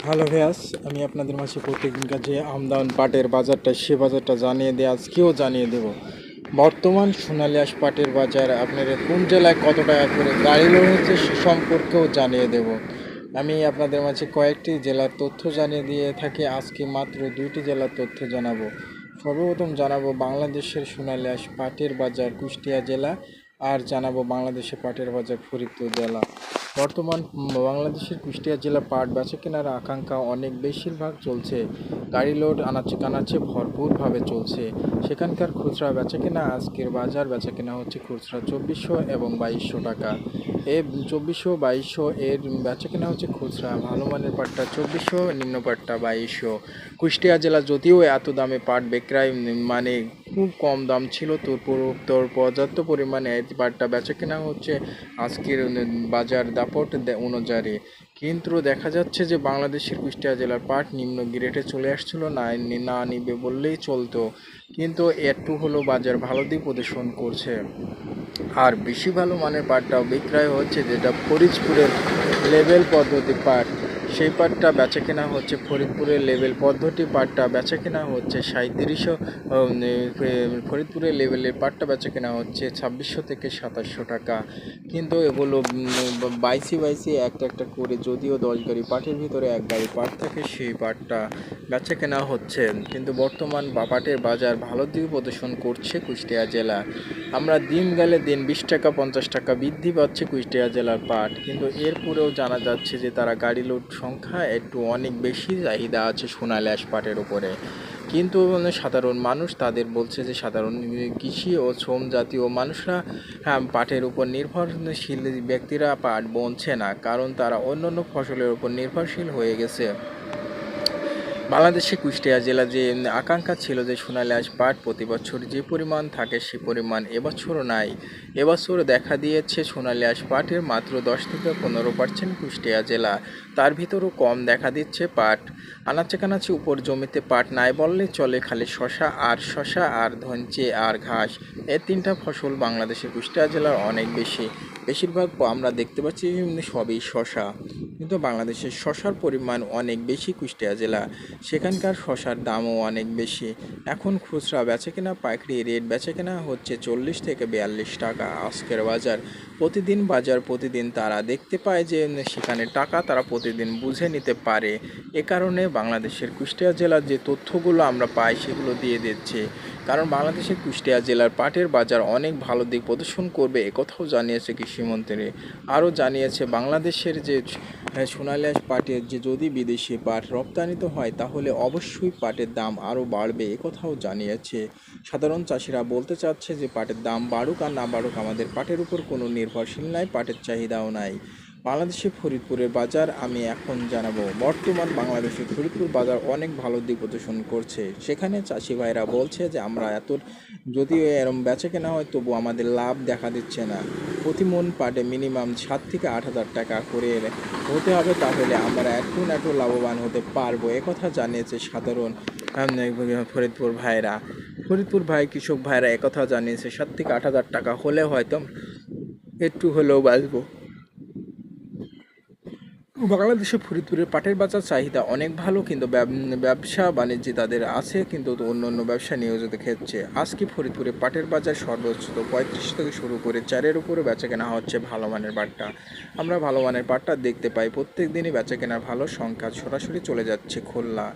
Hello ভিয়াস, আমি আপনাদের মাঝে প্রত্যেকদিনকার যে আমদান পাটের বাজারটা সে বাজারটা জানিয়ে দিয়ে আজকেও জানিয়ে দেব। বর্তমান সোনালিয়াস পাটের বাজার আপনার কোন জেলায় কত টাকা করে গাড়ি লোড হচ্ছে সে সম্পর্কেও জানিয়ে দেব। আমি আপনাদের মাঝে কয়েকটি জেলার তথ্য জানিয়ে দিয়ে থাকি, আজকে মাত্র 2টি জেলার তথ্য জানাবো। সর্বপ্রথম জানাবো বাংলাদেশের সোনালিয়াস পাটের বাজার কুষ্টিয়া জেলা, আর জানাবো বাংলাদেশের পাটের বাজার ফরিদপুর জেলা। বর্তমান বাংলাদেশের কুষ্টিয়া জেলা পাট বেচা কেনার আকাঙ্ক্ষা অনেক বেশিরভাগ চলছে। গাড়ি লোড আনাচে কানাচে ভরপুরভাবে চলছে। সেখানকার খুচরা বেচা কেনা, আজকের বাজার বেচা কেনা হচ্ছে খুচরা 2400 এবং 2200 টাকা। এই 2400 2200 এর বেচা কেনা হচ্ছে খুচরা। ভালো মানের পাটটা 2400, নিম্ন পাটটা 2200। কুষ্টিয়া জেলা যদিও এত দামে পাট বিক্রয় মানে খুব কম দাম ছিল, তোর পর্যাপ্ত পরিমাণে এই পাটটা বেচা কেনা হচ্ছে আজকের বাজার দাপট অনুযায়ী। কিন্তু দেখা যাচ্ছে যে বাংলাদেশের কুষ্টিয়া জেলার পাট নিম্ন গ্রেডে চলে আসছিল, না নিবে বললেই চলতো। কিন্তু একটু হলো বাজার ভালো দিক প্রদর্শন করছে। আর বেশি ভালো মানের পাটটাও বিক্রয় হচ্ছে, যেটা ফরিদপুরের লেভেল পদ্ধতি পাট, সেই পাটটা বেচা কেনা হচ্ছে। ফরিদপুরের লেভেল পদ্ধতি পাটটা বেচা কেনা হচ্ছে 3700। ফরিদপুরের লেভেলের পাটটা বেচা কেনা হচ্ছে 2600 থেকে 2700 টাকা। কিন্তু এগুলো বাইসি বাইসি একটা একটা করে, যদিও 10 গাড়ি পাটের ভিতরে 1 গাড়ি পাট থাকে, সেই পাটটা বেচা কেনা হচ্ছে। কিন্তু বর্তমান পাটের বাজার ভালো দিকে প্রদর্শন করছে কুষ্টিয়া জেলা। আমরা দিন গেলে দিন 20 টাকা 50 টাকা বৃদ্ধি পাচ্ছে কুষ্টিয়া জেলার পাট। কিন্তু এরপরেও জানা যাচ্ছে যে তারা গাড়ি লোড সংখ্যা একটু অনেক বেশি চাহিদা আছে সোনালিয়াস পাটের উপরে। কিন্তু সাধারণ মানুষ তাদের বলছে যে সাধারণ কৃষি ও শ্রম জাতীয় মানুষরা পাটের উপর নির্ভরশীল ব্যক্তিরা পাট বুনছে না, কারণ তারা অন্যান্য ফসলের উপর নির্ভরশীল হয়ে গেছে। বাংলাদেশে কুষ্টিয়া জেলা যে আকাঙ্ক্ষা ছিল যে সোনালিয়াস পাট প্রতি বছর যে পরিমাণ থাকে সে পরিমাণ এবছরও নাই। এবছর দেখা দিয়েছে সোনালিয়াস পাটের মাত্র 10 থেকে 15% কুষ্টিয়া জেলা, তার ভিতরও কম দেখা দিচ্ছে পাট। আনাচে কানাচে উপর জমিতে পাট নাই বললে চলে, খালি শশা আর ধনচে আর ঘাস, এই 3টা ফসল বাংলাদেশের কুষ্টিয়া জেলার অনেক বেশি। বেশিরভাগ আমরা দেখতে পাচ্ছি সবই শশা, কিন্তু বাংলাদেশের শশার পরিমাণ অনেক বেশি কুষ্টিয়া জেলা, সেখানকার শশার দামও অনেক বেশি। এখন খুচরা বেচাকেনা পাইকারি রেট বেচাকেনা হচ্ছে 40 থেকে 42 টাকা। আজকের বাজার প্রতিদিন তারা দেখতে পায় যে সেখানে টাকা তারা প্রতিদিন বুঝে নিতে পারে। এ কারণে বাংলাদেশের কুষ্টিয়া জেলার যে তথ্যগুলো আমরা পাই সেগুলো দিয়ে দিচ্ছে। কারণ বাংলাদেশের কুষ্টিয়া জেলার পাটের বাজার অনেক ভালো দিক প্রদর্শন করবে একথাও জানিয়েছে কৃষিমন্ত্রী। আরও জানিয়েছে বাংলাদেশের যে সোনালিয়াস পাটের যে যদি বিদেশি পাট রপ্তানিত হয় তাহলে অবশ্যই পাটের দাম আরও বাড়বে একথাও জানিয়েছে। সাধারণ চাষিরা বলতে চাচ্ছে যে পাটের দাম বাড়ুক আর না বাড়ুক, আমাদের পাটের উপর কোনো নির্ভরশীল নাই, পাটের চাহিদাও নাই। বাংলাদেশের ফরিদপুরের বাজার আমি এখন জানাবো। বর্তমান বাংলাদেশের ফরিদপুর বাজার অনেক ভালো দিক প্রদর্শন করছে। সেখানে চাষি ভাইরা বলছে যে আমরা যদিও এরম বেচা কেনা হয় তবু আমাদের লাভ দেখা দিচ্ছে না। প্রতি মন পাটে মিনিমাম 7 থেকে 8 হাজার টাকা করে হতে হবে, তাহলে আমরা একটু লাভবান হতে পারবো একথা জানিয়েছে সাধারণ ফরিদপুর কৃষক ভাইরা একথা জানিয়েছে। 7 থেকে 8 হাজার টাকা হলে হয়তো একটু হলেও বাঁচবো। বাংলাদেশে ফরিদপুরের পাটের বাজার চাহিদা অনেক ভালো, কিন্তু ব্যবসা বাণিজ্যে তাদের আছে, কিন্তু অন্য ব্যবসা নিয়োজিত ক্ষেত্রে আজকে ফরিদপুরে পাটের বাজার সর্বোচ্চ 35 থেকে শুরু করে 4-এর উপরে বেচা কেনা হচ্ছে ভালো মানের পাটটা। আমরা ভালো মানের পাটটা দেখতে পাই প্রত্যেক দিনই বেচা কেনার ভালো সংখ্যা সরাসরি চলে যাচ্ছে খুলনা।